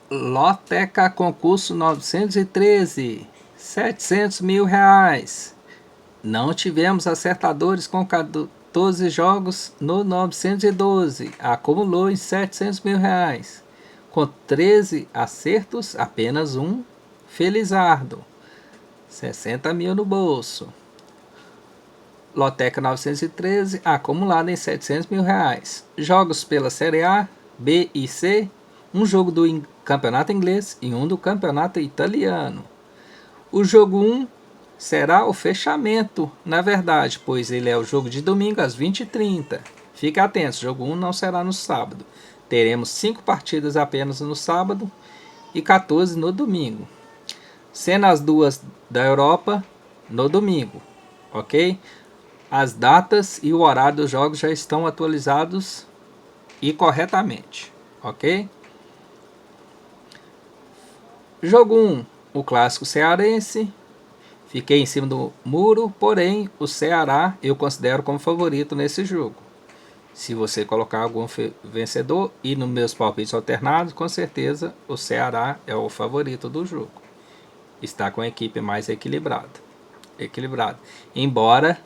Loteca concurso 913, 700 mil reais. Não tivemos acertadores com 14 jogos no 912, acumulou em 700 mil reais. Com 13 acertos, apenas um felizardo, 60 mil no bolso. Loteca 913, acumulado em 700 mil reais. Jogos pela Série A, B e C, um jogo do campeonato inglês e um do campeonato italiano. O jogo 1 será o fechamento, na verdade, pois ele é o jogo de domingo às 20h30. Fique atento, o jogo 1 não será no sábado. Teremos 5 partidas apenas no sábado e 14 no domingo. Sendo as duas da Europa no domingo, ok? As datas e o horário dos jogos já estão atualizados e corretamente, ok? Jogo 1, o clássico cearense. Fiquei em cima do muro, porém o Ceará eu considero como favorito nesse jogo. Se você colocar algum vencedor e nos meus palpites alternados, com certeza o Ceará é o favorito do jogo. Está com a equipe mais equilibrada. Embora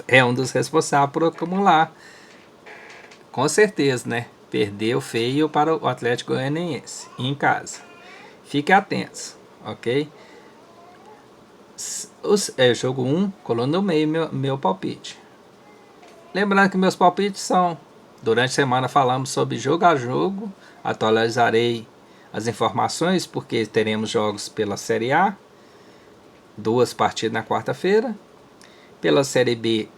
é um dos responsáveis por acumular, com certeza, né? Perdeu feio para o Atlético Goianiense em casa. Fiquem atentos, ok? Jogo 1, coluna no meio, meu palpite. Lembrando que meus palpites são, durante a semana falamos sobre jogo a jogo, atualizarei as informações porque teremos jogos pela Série A, 2 partidas na quarta-feira. Pela Série B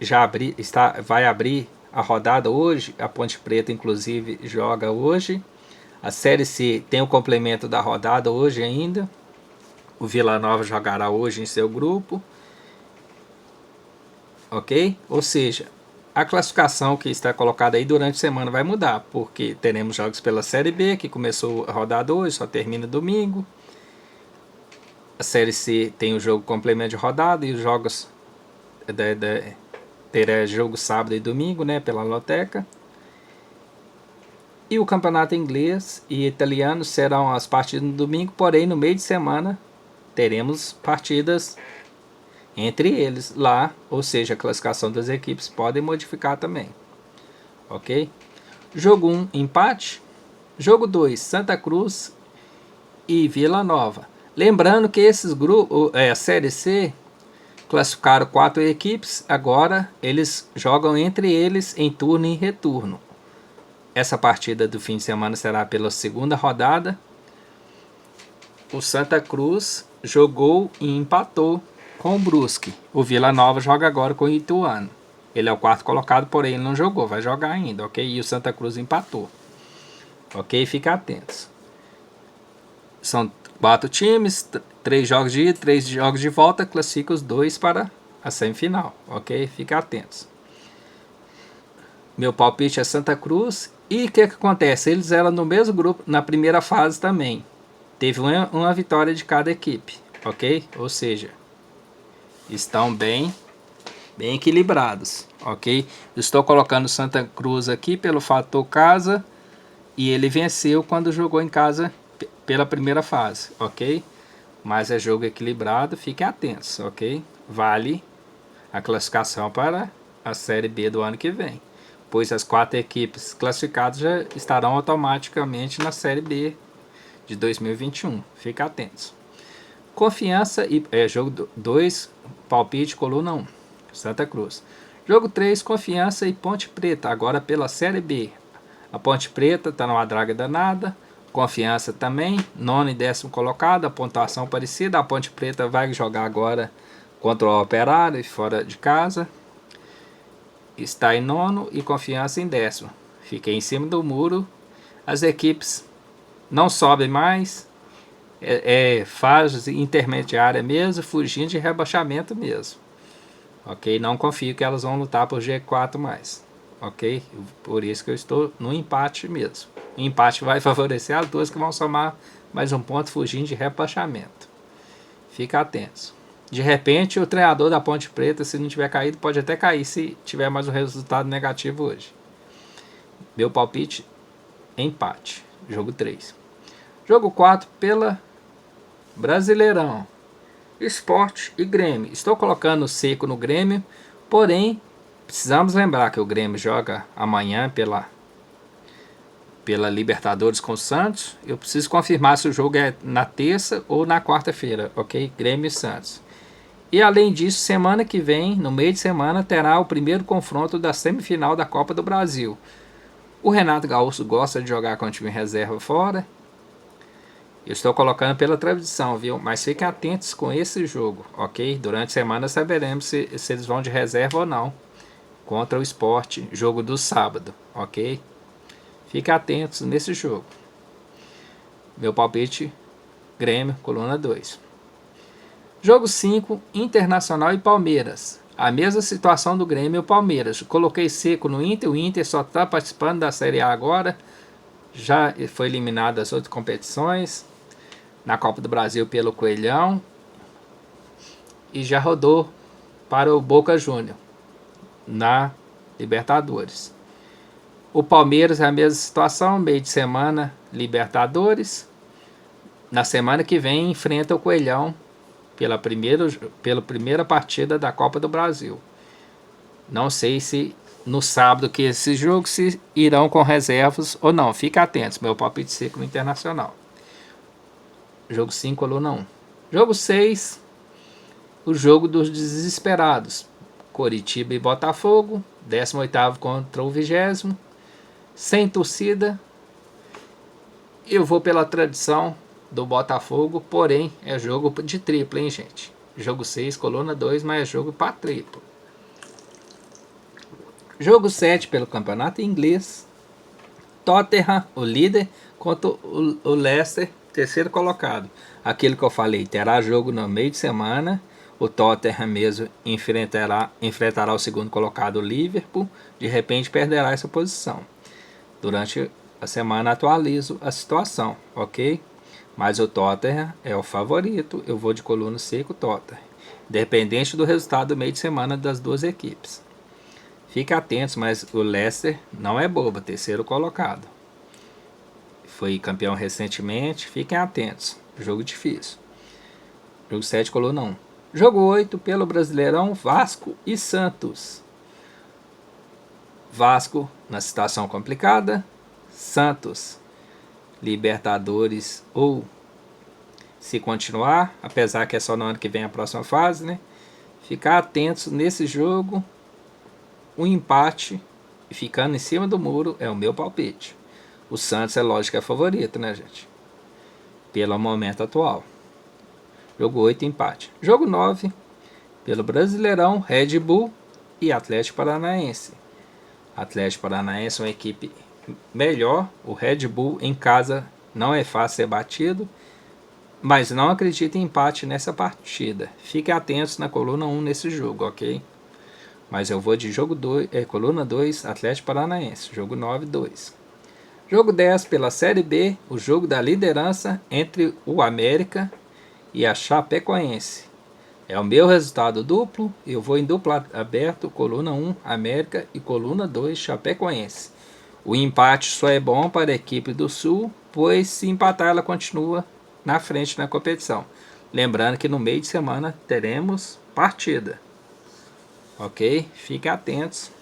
vai abrir a rodada hoje, a Ponte Preta inclusive joga hoje. A Série C tem o complemento da rodada hoje ainda. O Vila Nova jogará hoje em seu grupo. Ok? Ou seja, a classificação que está colocada aí durante a semana vai mudar, porque teremos jogos pela Série B, que começou a rodada hoje, só termina domingo. A Série C tem o jogo complemento de rodada e os jogos terá jogo sábado e domingo, né, pela Loteca. E o campeonato inglês e italiano serão as partidas no domingo, porém no meio de semana teremos partidas entre eles lá, ou seja, a classificação das equipes podem modificar também. Ok? Jogo 1, empate. Jogo 2, Santa Cruz e Vila Nova. Lembrando que esses grupos, a Série C, classificaram 4 equipes, agora eles jogam entre eles em turno e retorno. Essa partida do fim de semana será pela segunda rodada. O Santa Cruz jogou e empatou com o Brusque. O Vila Nova joga agora com o Ituano. Ele é o quarto colocado, porém ele não jogou, vai jogar ainda, ok? E o Santa Cruz empatou. Ok? Fiquem atentos. São 4 times, 3 jogos de ida, 3 jogos de volta, classifica os 2 para a semifinal, ok? Fiquem atentos. Meu palpite é Santa Cruz. E o que acontece? Eles eram no mesmo grupo na primeira fase também. Teve uma vitória de cada equipe, ok? Ou seja, estão bem equilibrados, ok? Estou colocando Santa Cruz aqui pelo fator casa e ele venceu quando jogou em casa pela primeira fase, ok? Mas é jogo equilibrado, fiquem atentos, ok? Vale a classificação para a Série B do ano que vem, pois as 4 equipes classificadas já estarão automaticamente na Série B de 2021. Fiquem atentos. Confiança e jogo 2, palpite, coluna 1, Santa Cruz. Jogo 3, Confiança e Ponte Preta, agora pela Série B. A Ponte Preta está numa draga danada, Confiança também, 9º e 10º colocado, a pontuação parecida. A Ponte Preta vai jogar agora contra o Operário, fora de casa. Está em 9º e Confiança em 10º. Fiquei em cima do muro. As equipes não sobem mais, fase intermediária mesmo, fugindo de rebaixamento mesmo, ok? Não confio que elas vão lutar por G4 mais, ok? Por isso que eu estou no empate mesmo. O empate vai favorecer as duas que vão somar mais um ponto fugindo de rebaixamento. Fica atentos. De repente o treinador da Ponte Preta, se não tiver caído, pode até cair se tiver mais um resultado negativo hoje. Meu palpite, empate. Jogo 3. Jogo 4 pela Brasileirão. Sport e Grêmio. Estou colocando seco no Grêmio, porém precisamos lembrar que o Grêmio joga amanhã pela Libertadores com o Santos. Eu preciso confirmar se o jogo é na terça ou na quarta-feira, ok? Grêmio e Santos. E além disso, semana que vem, no meio de semana, terá o primeiro confronto da semifinal da Copa do Brasil. O Renato Gaúcho gosta de jogar com o time reserva fora. Eu estou colocando pela tradição, viu? Mas fiquem atentos com esse jogo, ok? Durante a semana saberemos se eles vão de reserva ou não. Contra o Sport, jogo do sábado, ok? Fiquem atentos nesse jogo. Meu palpite, Grêmio, coluna 2. Jogo 5, Internacional e Palmeiras. A mesma situação do Grêmio e o Palmeiras. Coloquei seco no Inter, o Inter só está participando da Série A agora. Já foi eliminado das outras competições. Na Copa do Brasil pelo Coelhão. E já rodou para o Boca Júnior na Libertadores. O Palmeiras é a mesma situação, meio de semana, Libertadores. Na semana que vem enfrenta o Coelhão pela primeira partida da Copa do Brasil. Não sei se no sábado que esse jogo se irão com reservas ou não. Fique atentos, meu palpite seco no Internacional. Jogo 5, coluna 1. Jogo 6, o jogo dos desesperados. Coritiba e Botafogo, 18º contra o 20º. Sem torcida. Eu vou pela tradição do Botafogo, porém é jogo de triplo, hein, gente? Jogo 6, coluna 2, mas é jogo para triplo. Jogo 7 pelo campeonato inglês. Tottenham, o líder, contra o Leicester, terceiro colocado. Aquilo que eu falei, terá jogo no meio de semana. O Tottenham mesmo enfrentará o segundo colocado, o Liverpool. De repente perderá essa posição. Durante a semana atualizo a situação, ok? Mas o Tottenham é o favorito. Eu vou de coluna seco Tottenham. Independente do resultado do meio de semana das duas equipes. Fiquem atentos, mas o Leicester não é bobo, terceiro colocado. Foi campeão recentemente, fiquem atentos. Jogo difícil. Jogo 7, coluna 1. Jogo 8 pelo Brasileirão, Vasco e Santos. Vasco na situação complicada. Santos, Libertadores ou se continuar, apesar que é só no ano que vem a próxima fase, né? Ficar atentos nesse jogo. Um empate e ficando em cima do muro é o meu palpite. O Santos é lógico que é favorito, né, gente? Pelo momento atual. Jogo 8, empate. Jogo 9, pelo Brasileirão, Red Bull e Atlético Paranaense. Atlético Paranaense é uma equipe melhor. O Red Bull em casa não é fácil ser batido. Mas não acredito em empate nessa partida. Fiquem atentos na coluna 1 nesse jogo, ok? Mas eu vou de jogo 2, coluna 2, Atlético Paranaense. Jogo 9, 2. Jogo 10 pela Série B, o jogo da liderança entre o América e a Chapecoense. É o meu resultado duplo, eu vou em duplo aberto, coluna 1, América e coluna 2, Chapecoense. O empate só é bom para a equipe do Sul, pois se empatar ela continua na frente na competição. Lembrando que no meio de semana teremos partida. Ok? Fiquem atentos.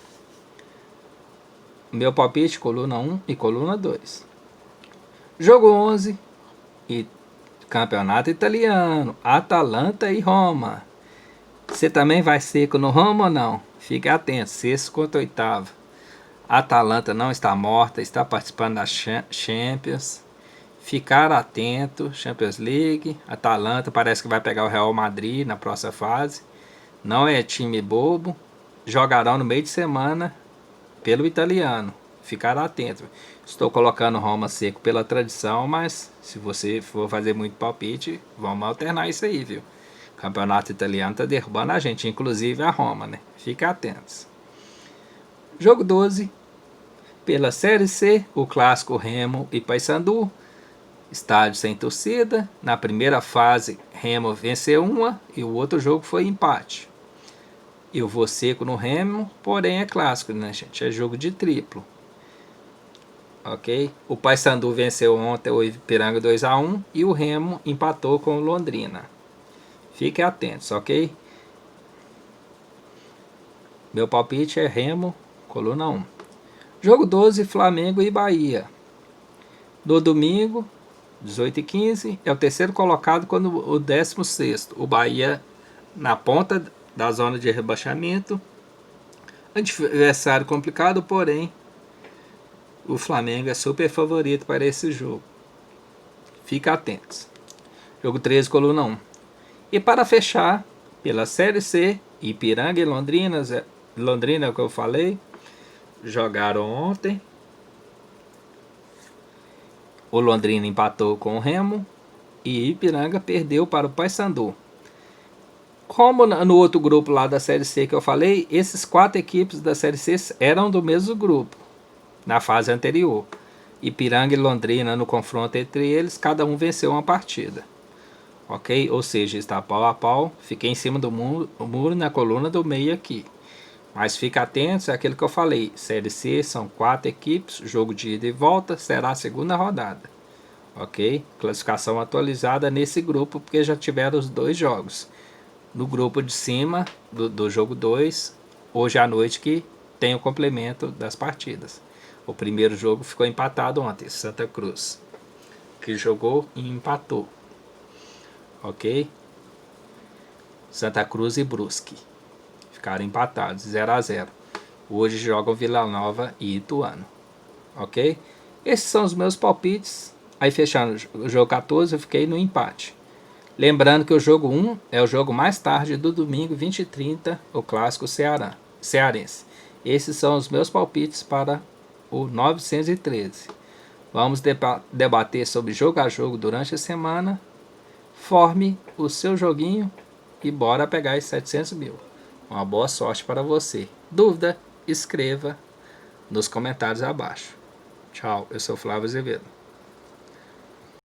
Meu palpite, coluna 1 e coluna 2. Jogo 11 e campeonato italiano, Atalanta e Roma. Você também vai seco no Roma ou não? Fique atento, sexto contra oitavo. Atalanta não está morta, está participando da Champions. Ficar atento, Champions League. Atalanta parece que vai pegar o Real Madrid na próxima fase. Não é time bobo. Jogarão no meio de semana pelo italiano. Ficar atento. Estou colocando Roma seco pela tradição, mas se você for fazer muito palpite, vamos alternar isso aí, viu? O campeonato italiano está derrubando a gente, inclusive a Roma, né? Fiquem atentos. Jogo 12. Pela Série C, o clássico Remo e Paysandu. Estádio sem torcida. Na primeira fase, Remo venceu uma e o outro jogo foi empate. Eu vou seco no Remo, porém é clássico, né, gente? É jogo de triplo. ok? O Paysandu venceu ontem o Ipiranga 2-1 e o Remo empatou com o Londrina. Fiquem atentos, ok? Meu palpite é Remo, coluna 1. Jogo 12, Flamengo e Bahia. No domingo, 18h15, é o terceiro colocado contra o 16º. O Bahia na ponta da zona de rebaixamento. Adversário complicado, porém o Flamengo é super favorito para esse jogo. Fica atentos. Jogo 13, coluna 1. E para fechar, pela Série C, Ipiranga e Londrina, que eu falei, jogaram ontem. O Londrina empatou com o Remo e Ipiranga perdeu para o Paysandu. Como no outro grupo lá da Série C que eu falei, esses 4 equipes da Série C eram do mesmo grupo na fase anterior. Ipiranga e Londrina, no confronto entre eles, cada um venceu uma partida. Ok? Ou seja, está pau a pau. Fiquei em cima do muro na coluna do meio aqui. Mas fica atento, é aquilo que eu falei. Série C são 4 equipes, jogo de ida e volta, será a segunda rodada. Ok? Classificação atualizada nesse grupo, porque já tiveram os 2 jogos. No grupo de cima do jogo 2, hoje à noite, que tem o complemento das partidas. O primeiro jogo ficou empatado ontem, Santa Cruz, que jogou e empatou. Ok? Santa Cruz e Brusque ficaram empatados, 0-0. Hoje jogam Vila Nova e Ituano. Ok? Esses são os meus palpites. Aí fechando o jogo 14, eu fiquei no empate. Lembrando que o jogo 1 é o jogo mais tarde do domingo, 20h30, o clássico cearense. Esses são os meus palpites para o 913. Vamos debater sobre jogo a jogo durante a semana. Forme o seu joguinho e bora pegar os 700 mil. Uma boa sorte para você. Dúvida? Escreva nos comentários abaixo. Tchau, eu sou Flávio Azevedo.